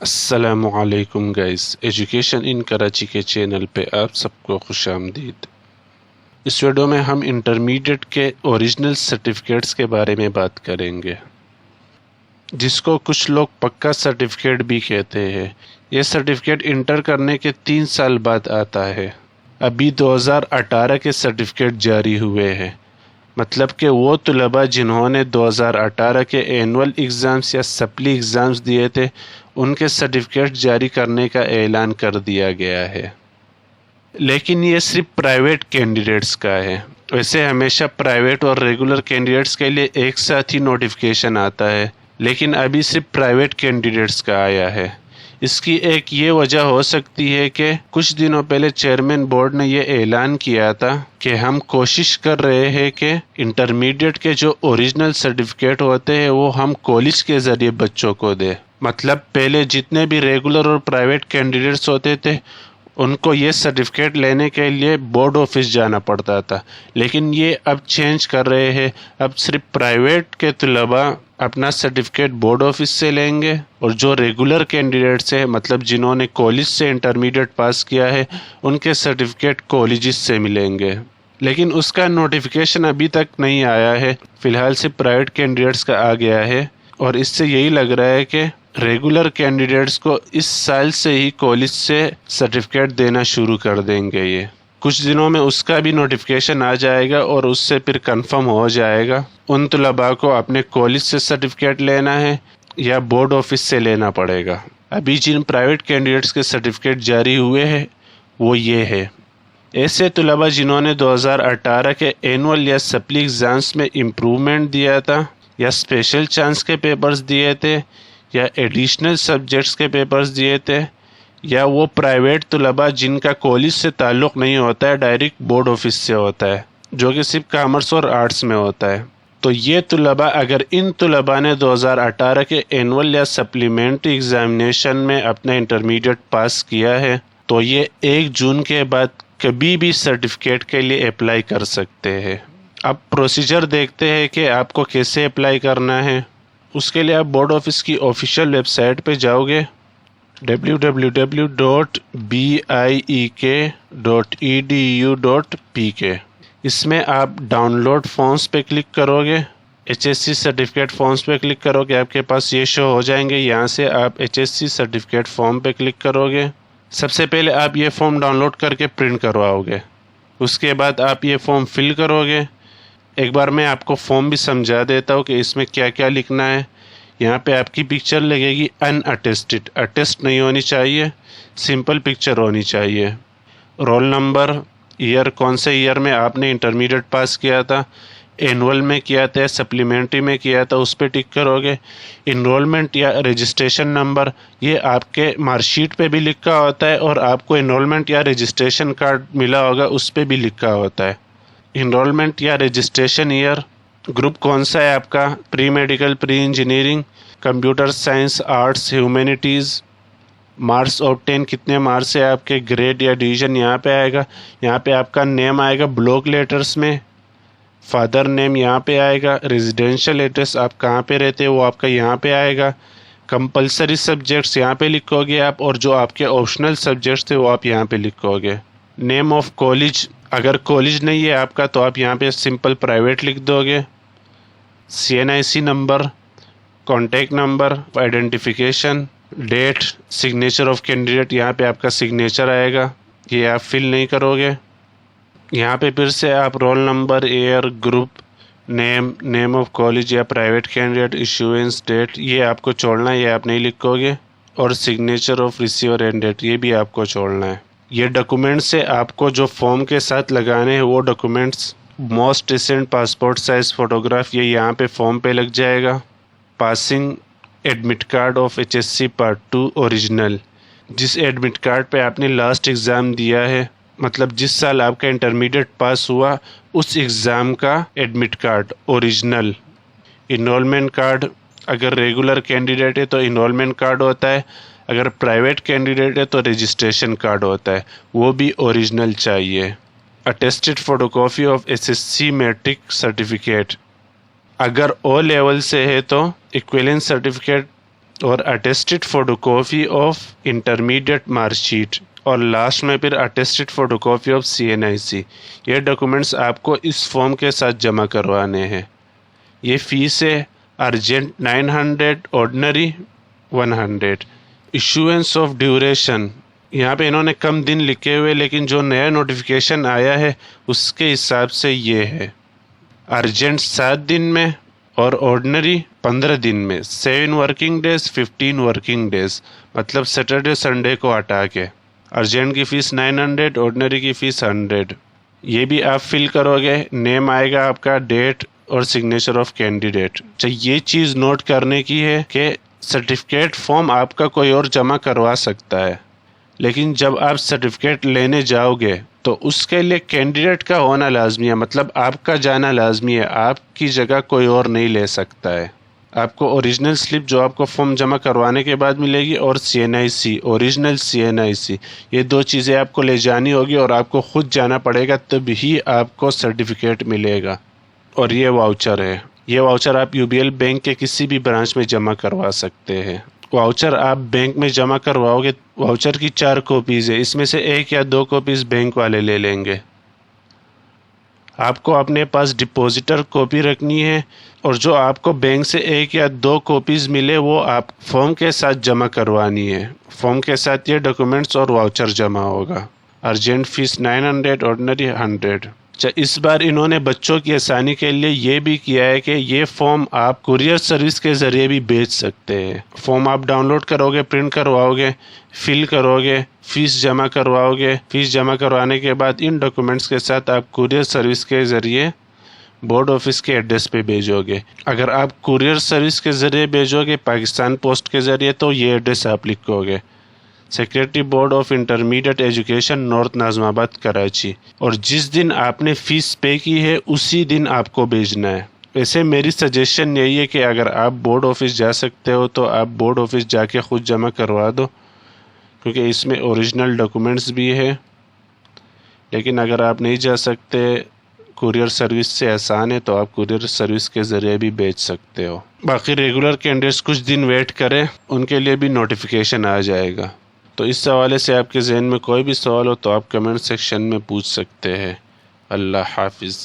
السلام علیکم guys, education ان کراچی کے چینل پہ آپ سب کو خوش آمدید۔ اس ویڈیو میں ہم انٹرمیڈیٹ کے اوریجنل سرٹیفکیٹس کے بارے میں بات کریں گے، جس کو کچھ لوگ پکا سرٹیفکیٹ بھی کہتے ہیں۔ یہ سرٹیفکیٹ انٹر کرنے کے 3 سال بعد آتا ہے۔ ابھی 2018 کے سرٹیفکیٹ جاری ہوئے ہیں، مطلب کہ وہ طلباء جنہوں نے 2018 کے اینول ایگزامز یا سپلی ایگزامز دیے تھے، ان کے سرٹیفکیٹ جاری کرنے کا اعلان کر دیا گیا ہے۔ لیکن یہ صرف پرائیویٹ کینڈیڈیٹس کا ہے۔ ویسے ہمیشہ پرائیویٹ اور ریگولر کینڈیڈیٹس کے لیے ایک ساتھ ہی نوٹیفیکیشن آتا ہے، لیکن ابھی صرف پرائیویٹ کینڈیڈیٹس کا آیا ہے۔ اس کی ایک یہ وجہ ہو سکتی ہے کہ کچھ دنوں پہلے چیئرمین بورڈ نے یہ اعلان کیا تھا کہ ہم کوشش کر رہے ہیں کہ انٹرمیڈیٹ کے جو اوریجنل سرٹیفکیٹ ہوتے ہیں وہ ہم کالج کے ذریعے بچوں کو دیں۔ مطلب پہلے جتنے بھی ریگولر اور پرائیویٹ کینڈیڈیٹس ہوتے تھے ان کو یہ سرٹیفکیٹ لینے کے لیے بورڈ آفس جانا پڑتا تھا، لیکن یہ اب چینج کر رہے ہیں۔ اب صرف پرائیویٹ کے طلباء اپنا سرٹیفکیٹ بورڈ آفس سے لیں گے، اور جو ریگولر کینڈیڈیٹس ہیں، مطلب جنہوں نے کالج سے انٹرمیڈیٹ پاس کیا ہے، ان کے سرٹیفکیٹ کالجز سے ملیں گے۔ لیکن اس کا نوٹیفیکیشن ابھی تک نہیں آیا ہے، فی الحال صرف پرائیویٹ کینڈیڈیٹس کا آ گیا ہے، اور اس سے یہی لگ رہا ہے کہ ریگولر کینڈیڈیٹس کو اس سال سے ہی کالج سے سرٹیفکیٹ دینا شروع کر دیں گے۔ یہ کچھ دنوں میں اس کا بھی نوٹیفیکیشن آ جائے گا، اور اس سے پھر کنفرم ہو جائے گا ان طلباء کو اپنے کالج سے سرٹیفکیٹ لینا ہے یا بورڈ آفس سے لینا پڑے گا۔ ابھی جن پرائیویٹ کینڈیڈیٹس کے سرٹیفکیٹ جاری ہوئے ہیں وہ یہ ہے۔ ایسے طلباء جنہوں نے 2018 کے اینول یا سپلی ایگزامز میں امپروومنٹ دیا تھا، یا اسپیشل چانس کے پیپرز دیے تھے، یا ایڈیشنل سبجیکٹس کے پیپرز دیے تھے، یا وہ پرائیویٹ طلباء جن کا کالج سے تعلق نہیں ہوتا ہے، ڈائریکٹ بورڈ آفس سے ہوتا ہے، جو کہ صرف کامرس اور آرٹس میں ہوتا ہے۔ تو یہ طلباء، اگر ان طلباء نے 2018 کے اینول یا سپلیمنٹری ایگزامینیشن میں اپنا انٹرمیڈیٹ پاس کیا ہے، تو یہ 1 جون کے بعد کبھی بھی سرٹیفکیٹ کے لیے اپلائی کر سکتے ہیں۔ اب پروسیجر دیکھتے ہیں کہ آپ کو کیسے اپلائی کرنا ہے۔ اس کے لیے آپ بورڈ آفس کی آفیشیل ویب سائٹ پہ جاؤ گے، www.biek.edu.pk۔ اس میں آپ ڈاؤن لوڈ فارمز پہ کلک کرو گے، HSC سرٹیفکیٹ فارمز پہ کلک کرو گے، آپ کے پاس یہ شو ہو جائیں گے۔ یہاں سے آپ HSC سرٹیفکیٹ فارم پہ کلک کرو گے۔ سب سے پہلے آپ یہ فارم ڈاؤن لوڈ کر کے پرنٹ کرواؤ گے، اس کے بعد آپ یہ فارم فل کرو گے۔ ایک بار میں آپ کو فارم بھی سمجھا دیتا ہوں کہ اس میں کیا کیا لکھنا ہے۔ یہاں پہ آپ کی پکچر لگے گی ان اٹیسٹڈ، اٹیسٹ نہیں ہونی چاہیے، سمپل پکچر ہونی چاہیے۔ رول نمبر، ایئر، کون سے ایئر میں آپ نے انٹرمیڈیٹ پاس کیا تھا، اینول میں کیا تھا، سپلیمنٹری میں کیا تھا، اس پہ ٹک کرو گے۔ انرولمنٹ یا رجسٹریشن نمبر، یہ آپ کے مارک شیٹ پہ بھی لکھا ہوتا ہے، اور آپ کو انرولمنٹ یا رجسٹریشن کارڈ ملا ہوگا اس پہ بھی لکھا ہوتا ہے۔ انرولمنٹ یا رجسٹریشن ایئر، گروپ کون سا ہے آپ کا، pre medical, pre engineering, computer science, arts, humanities, marks obtain کتنے مارکس ہے آپ کے، گریڈ یا ڈویژن یہاں پہ آئے گا۔ یہاں پہ آپ کا نیم آئے گا بلاک لیٹرز میں، فادر نیم یہاں پہ آئے گا، ریزیڈینشیل ایڈریس آپ کہاں پہ رہتے وہ آپ کا یہاں پہ آئے گا، کمپلسری سبجیکٹس یہاں پہ لکھو گے آپ، اور جو آپ کے آپشنل سبجیکٹس تھے وہ آپ یہاں پہ لکھو گے۔ نیم آف کالج، اگر کالج نہیں ہے آپ کا تو آپ یہاں پہ سمپل پرائیویٹ لکھ دو گے۔ CNIC number, contact number, identification, date, signature of candidate, یہاں پہ آپ کا سگنیچر آئے گا، یہ آپ فل نہیں کرو گے۔ یہاں پہ پھر سے آپ roll number, year, group, name, name of college یا پرائیویٹ کینڈیڈیٹ، ایشوئنس ڈیٹ، یہ آپ کو چھوڑنا ہے، یہ آپ نہیں لکھو گے، اور signature of receiver and date, یہ بھی آپ کو چھوڑنا ہے۔ یہ ڈاکومنٹس سے آپ کو جو فارم کے ساتھ لگانے ہیں وہ documents, most recent passport size photograph, یہ یہاں پہ فارم پہ لگ جائے گا۔ Passing admit card of HSC part 2 original, جس ایڈمٹ کارڈ پہ آپ نے لاسٹ ایگزام دیا ہے، مطلب جس سال آپ کا انٹرمیڈیٹ پاس ہوا اس ایگزام کا admit card original. Enrolment card, اگر ریگولر کینڈیڈیٹ ہے تو انرولمنٹ کارڈ ہوتا ہے، اگر پرائیویٹ کینڈیڈیٹ ہے تو رجسٹریشن کارڈ ہوتا ہے، وہ بھی اوریجنل چاہیے۔ Attested photo copy of SSC matric certificate, اگر او لیول سے ہے تو ایکویلنس سرٹیفکیٹ اور attested photo copy of intermediate mark sheet, اور لاسٹ میں پھر اٹیسٹڈ فوٹو کاپی آف CNIC۔ یہ ڈاکومنٹس آپ کو اس فارم کے ساتھ جمع کروانے ہیں۔ یہ فیس ہے urgent 900، ordinary 100۔ Issuance of duration, یہاں پہ انہوں نے کم دن لکھے ہوئے، لیکن جو نیا نوٹیفیکیشن آیا ہے اس کے حساب سے یہ ہے ارجنٹ 7 دن میں اور آرڈنری 15 دن میں، 7 ورکنگ ڈیز 15 ورکنگ ڈیز، مطلب سیٹرڈے سنڈے کو ہٹا کے۔ ارجنٹ کی فیس 900، آرڈنری کی فیس 100۔ یہ بھی آپ فل کرو گے، نیم آئے گا آپ کا، ڈیٹ اور سگنیچر آف کینڈیڈیٹ۔ یہ چیز نوٹ کرنے کی ہے کہ سرٹیفکیٹ فارم آپ کا کوئی اور جمع کروا سکتا ہے، لیکن جب آپ سرٹیفکیٹ لینے جاؤ گے تو اس کے لیے کینڈیڈیٹ کا ہونا لازمی ہے، مطلب آپ کا جانا لازمی ہے، آپ کی جگہ کوئی اور نہیں لے سکتا ہے۔ آپ کو اوریجنل سلپ جو آپ کو فارم جمع کروانے کے بعد ملے گی، اور CNIC، اوریجنل CNIC، یہ 2 چیزیں آپ کو لے جانی ہوگی، اور آپ کو خود جانا پڑے گا، تب ہی آپ کو سرٹیفکیٹ ملے گا۔ اور یہ واؤچر ہے، یہ واؤچر آپ UBL بینک کے کسی بھی برانچ میں جمع کروا سکتے ہیں۔ واؤچر آپ بینک میں جمع کرواؤ گے، واؤچر کی 4 کاپیز ہے، اس میں سے 1 یا 2 کاپیز بینک والے لے لیں گے۔ آپ کو اپنے پاس ڈپوزٹر کاپی رکھنی ہے، اور جو آپ کو بینک سے 1 یا 2 کاپیز ملے وہ آپ فارم کے ساتھ جمع کروانی ہے۔ فارم کے ساتھ یہ ڈاکومنٹس اور واؤچر جمع ہوگا۔ Urgent fee 900، ordinary 100۔ اس بار انہوں نے بچوں کی آسانی کے لیے یہ بھی کیا ہے کہ یہ فارم آپ کوریئر سروس کے ذریعے بھی بھیج سکتے ہیں۔ فارم آپ ڈاؤن لوڈ کرو گے، پرنٹ کرواؤ گے، فل کرو گے، فیس جمع کرواؤ گے، فیس جمع کروانے کے بعد ان ڈاکومنٹس کے ساتھ آپ کوریئر سروس کے ذریعے بورڈ آفس کے ایڈریس پہ بھیجو گے۔ اگر آپ کوریئر سروس کے ذریعے بھیجو گے، پاکستان پوسٹ کے ذریعے، تو یہ ایڈریس آپ لکھو گے، secretary board of intermediate education, north Nazimabad, Karachi, اور جس دن آپ نے فیس پے کی ہے اسی دن آپ کو بھیجنا ہے۔ ویسے میری سجیشن یہی ہے کہ اگر آپ بورڈ آفس جا سکتے ہو تو آپ بورڈ آفس جا کے خود جمع کروا دو، کیونکہ اس میں اوریجنل ڈاکومنٹس بھی ہے۔ لیکن اگر آپ نہیں جا سکتے، کوریئر سروس سے آسان ہے، تو آپ کوریئر سروس کے ذریعے بھی بھیج سکتے ہو۔ باقی ریگولر کینڈیڈیٹس کچھ دن ویٹ کریں، ان کے لیے بھی نوٹیفیکیشن آ جائے گا۔ تو اس حوالے سے آپ کے ذہن میں کوئی بھی سوال ہو تو آپ کمنٹ سیکشن میں پوچھ سکتے ہیں۔ اللہ حافظ۔